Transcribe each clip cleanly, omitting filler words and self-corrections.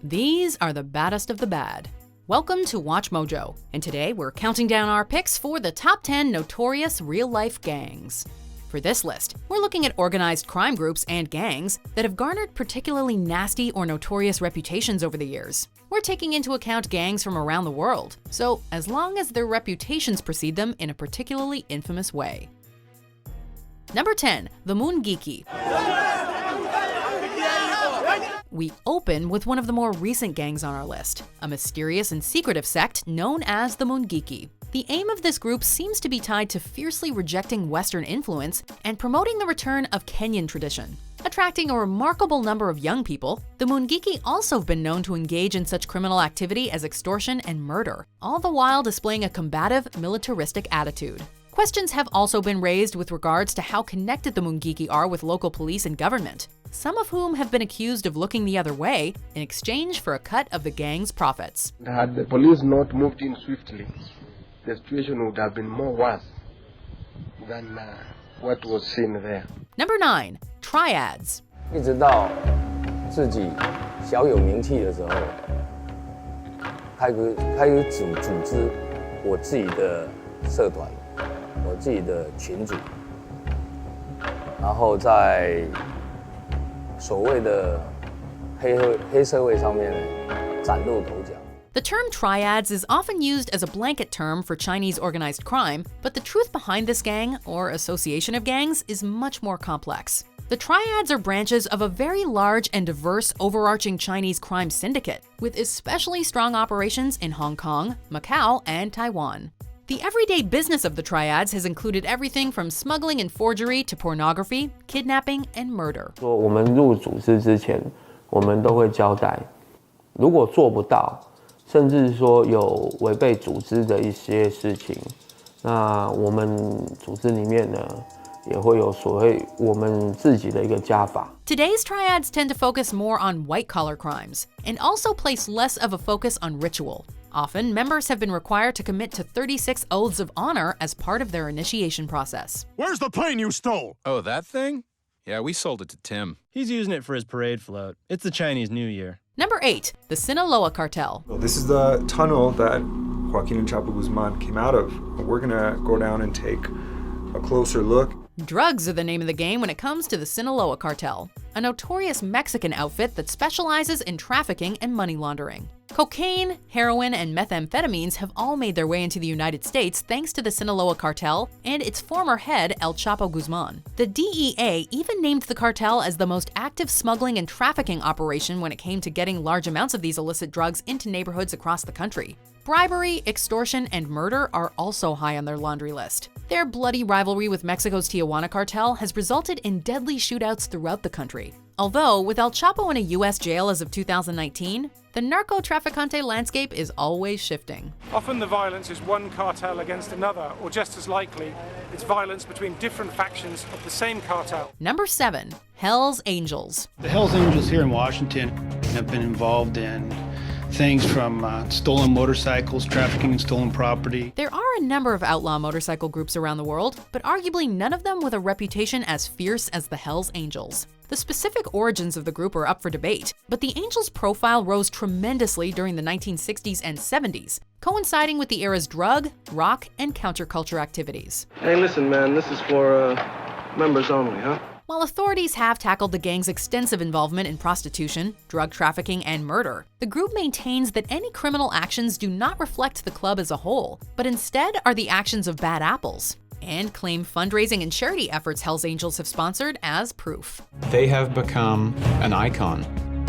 These are the baddest of the bad. Welcome to Watch Mojo, and today we're counting down our picks for the top 10 notorious real-life gangs. For this list, we're looking at organized crime groups and gangs that have garnered particularly nasty or notorious reputations over the years. We're taking into account gangs from around the world, so as long as their reputations precede them in a particularly infamous way. Number 10, the Mungiki. We open with one of the more recent gangs on our list, a mysterious and secretive sect known as the Mungiki. The aim of this group seems to be tied to fiercely rejecting Western influence and promoting the return of Kenyan tradition. Attracting a remarkable number of young people, the Mungiki also have been known to engage in such criminal activity as extortion and murder, all the while displaying a combative, militaristic attitude. Questions have also been raised with regards to how connected the Mungiki are with local police and government, some of whom have been accused of looking the other way in exchange for a cut of the gang's profits. Had the police not moved in swiftly, the situation would have been more worse than what was seen there. Number 9, triads. 一直到自己小有名气的时候，开始组织我自己的社团，我自己的群组，然后在所谓的黑社会上面崭露头角。 The term triads is often used as a blanket term for Chinese organized crime, but the truth behind this gang, or association of gangs, is much more complex. The triads are branches of a very large and diverse overarching Chinese crime syndicate, with especially strong operations in Hong Kong, Macau, and Taiwan. The everyday business of the triads has included everything from smuggling and forgery to pornography, kidnapping, and murder. 说我们入组织之前，我们都会交代，如果做不到，甚至说有违背组织的一些事情，那我们组织里面呢，也会有所谓我们自己的一个家法。 Today's triads tend to focus more on white-collar crimes, and also place less of a focus on ritual. Often, members have been required to commit to 36 oaths of honor as part of their initiation process. Where's the plane you stole? Oh, that thing? Yeah, we sold it to Tim. He's using it for his parade float. It's the Chinese New Year. Number 8, the Sinaloa Cartel. Well, this is the tunnel that Joaquin and Chapo Guzman came out of. We're gonna go down and take a closer look. Drugs are the name of the game when it comes to the Sinaloa Cartel, a notorious Mexican outfit that specializes in trafficking and money laundering. Cocaine, heroin, and methamphetamines have all made their way into the United States thanks to the Sinaloa Cartel and its former head, El Chapo Guzman. The DEA even named the cartel as the most active smuggling and trafficking operation when it came to getting large amounts of these illicit drugs into neighborhoods across the country. Bribery, extortion, and murder are also high on their laundry list. Their bloody rivalry with Mexico's Tijuana cartel has resulted in deadly shootouts throughout the country. Although, with El Chapo in a US jail as of 2019, the narco-trafficante landscape is always shifting. Often the violence is one cartel against another, or just as likely, it's violence between different factions of the same cartel. Number 7, Hell's Angels. The Hells Angels here in Washington have been involved in things from stolen motorcycles, trafficking in stolen property. There are a number of outlaw motorcycle groups around the world, but arguably none of them with a reputation as fierce as the Hells Angels. The specific origins of the group are up for debate, but the Angels' profile rose tremendously during the 1960s and 70s, coinciding with the era's drug, rock, and counterculture activities. Hey, listen, man, this is for members only, huh? While authorities have tackled the gang's extensive involvement in prostitution, drug trafficking, and murder, the group maintains that any criminal actions do not reflect the club as a whole, but instead are the actions of bad apples, and claim fundraising and charity efforts Hells Angels have sponsored as proof. They have become an icon,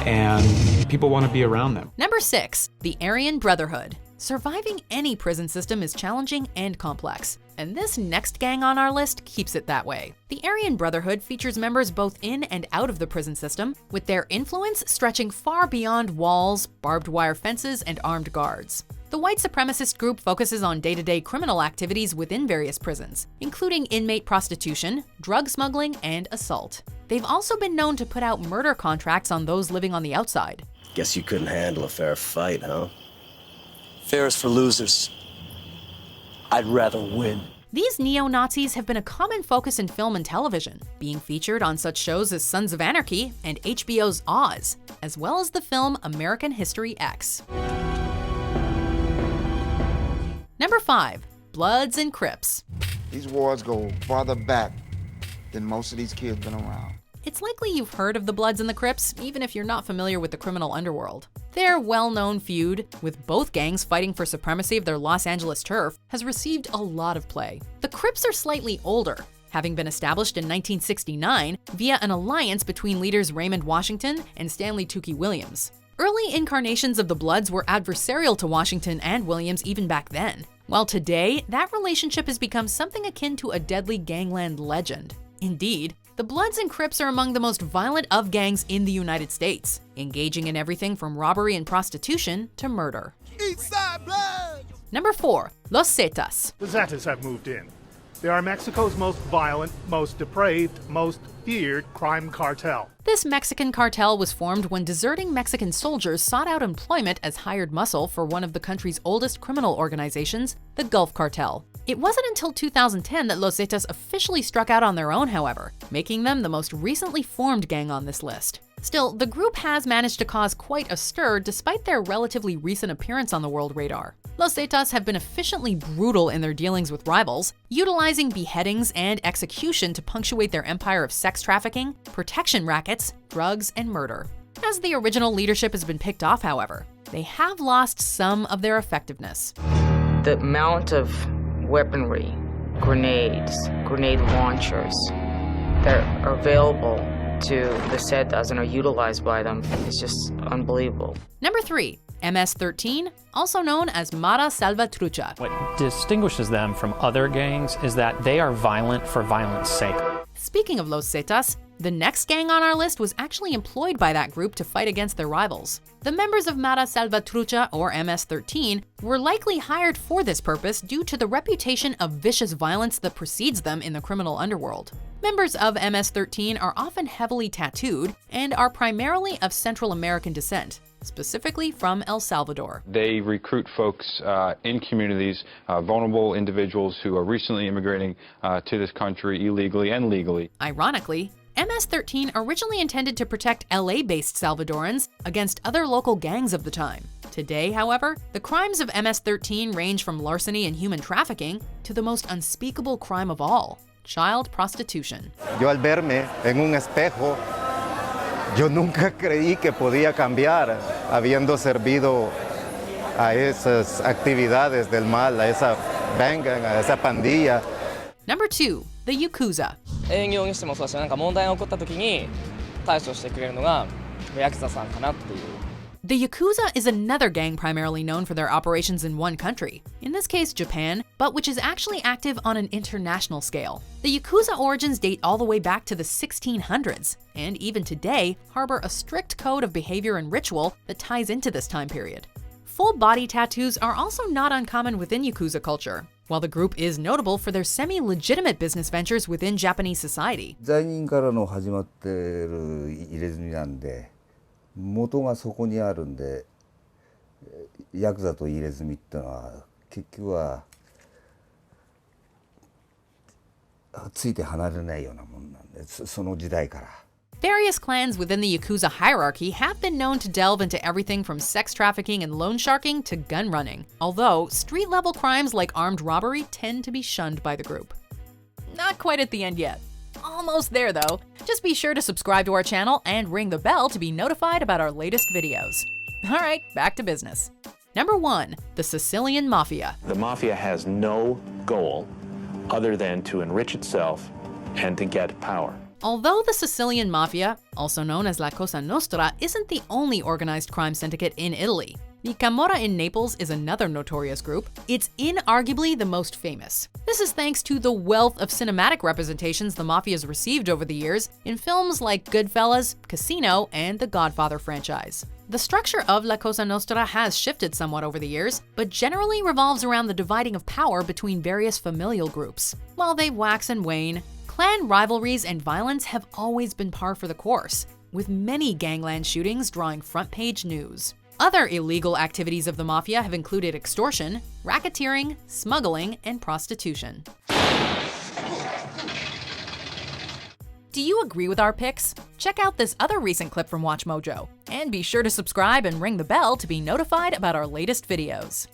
and people want to be around them. Number 6, the Aryan Brotherhood. Surviving any prison system is challenging and complex, and this next gang on our list keeps it that way. The Aryan Brotherhood features members both in and out of the prison system, with their influence stretching far beyond walls, barbed wire fences, and armed guards. The white supremacist group focuses on day-to-day criminal activities within various prisons, including inmate prostitution, drug smuggling, and assault. They've also been known to put out murder contracts on those living on the outside. Guess you couldn't handle a fair fight, huh? Fair is for losers. I'd rather win. These neo-Nazis have been a common focus in film and television, being featured on such shows as Sons of Anarchy and HBO's Oz. as well as the film American History X. Number 5. Bloods and Crips. These wars go farther back than most of these kids been around. It's likely you've heard of the Bloods and the Crips, even if you're not familiar with the criminal underworld. Their well-known feud, with both gangs fighting for supremacy of their Los Angeles turf, has received a lot of play. The Crips are slightly older, having been established in 1969 via an alliance between leaders Raymond Washington and Stanley Tookie Williams. Early incarnations of the Bloods were adversarial to Washington and Williams even back then, while today, that relationship has become something akin to a deadly gangland legend. Indeed, the Bloods and Crips are among the most violent of gangs in the United States, engaging in everything from robbery and prostitution to murder. Eastside Bloods! Number 4. Los Zetas. The Zetas have moved in. They are Mexico's most violent, most depraved, most feared crime cartel. This Mexican cartel was formed when deserting Mexican soldiers sought out employment as hired muscle for one of the country's oldest criminal organizations, the Gulf Cartel. It wasn't until 2010 that Los Zetas officially struck out on their own, however, making them the most recently formed gang on this list. Still, the group has managed to cause quite a stir despite their relatively recent appearance on the world radar. Los Zetas have been efficiently brutal in their dealings with rivals, utilizing beheadings and execution to punctuate their empire of sex trafficking, protection rackets, drugs, and murder. As the original leadership has been picked off, however, they have lost some of their effectiveness. The amount of weaponry, grenades, grenade launchers that are available to the Zetas and are utilized by them is just unbelievable. Number 3. MS-13, also known as Mara Salvatrucha. What distinguishes them from other gangs is that they are violent for violence sake. Speaking of Los Zetas, the next gang on our list was actually employed by that group to fight against their rivals. The members of Mara Salvatrucha, or MS-13, were likely hired for this purpose due to the reputation of vicious violence that precedes them in the criminal underworld. Members of MS-13 are often heavily tattooed and are primarily of Central American descent, specifically from El Salvador. They recruit folks in communities, vulnerable individuals who are recently immigrating to this country illegally and legally. Ironically, MS-13 originally intended to protect LA-based Salvadorans against other local gangs of the time. Today, however, the crimes of MS-13 range from larceny and human trafficking to the most unspeakable crime of all, child prostitution. Yo al verme en un espejo, yo nunca creí que podía cambiar, habiendo servido a esas actividades del mal, a esa gang, a esa pandilla. Number 2. The Yakuza. 営業にしてもそうだし、なんか問題が起こった時に対処してくれるのがヤクザさんかなっていう。The Yakuza is another gang primarily known for their operations in one country, in this case Japan, but which is actually active on an international scale. The Yakuza origins date all the way back to the 1600s, and even today harbor a strict code of behavior and ritual that ties into this time period. Full body tattoos are also not uncommon within Yakuza culture, while the group is notable for their semi-legitimate business ventures within Japanese society. 罪人からの始まってる入れ墨なんで、元がそこにあるんで、ヤクザと入れ墨ってのは結局はついて離れないようなもんなんで、その時代から。Various clans within the Yakuza hierarchy have been known to delve into everything from sex trafficking and loan sharking to gun running, although street-level crimes like armed robbery tend to be shunned by the group. Not quite at the end yet. Almost there though. Just be sure to subscribe to our channel and ring the bell to be notified about our latest videos. Alright, back to business. Number 1. The Sicilian Mafia. The Mafia has no goal other than to enrich itself and to get power. Although the Sicilian Mafia, also known as La Cosa Nostra, isn't the only organized crime syndicate in Italy, the Camorra in Naples is another notorious group. It's inarguably the most famous. This is thanks to the wealth of cinematic representations the Mafia's received over the years in films like Goodfellas, Casino, and the Godfather franchise. The structure of La Cosa Nostra has shifted somewhat over the years, but generally revolves around the dividing of power between various familial groups. While they wax and wane, clan rivalries and violence have always been par for the course, with many gangland shootings drawing front-page news. Other illegal activities of the Mafia have included extortion, racketeering, smuggling, and prostitution. Do you agree with our picks? Check out this other recent clip from WatchMojo, and be sure to subscribe and ring the bell to be notified about our latest videos.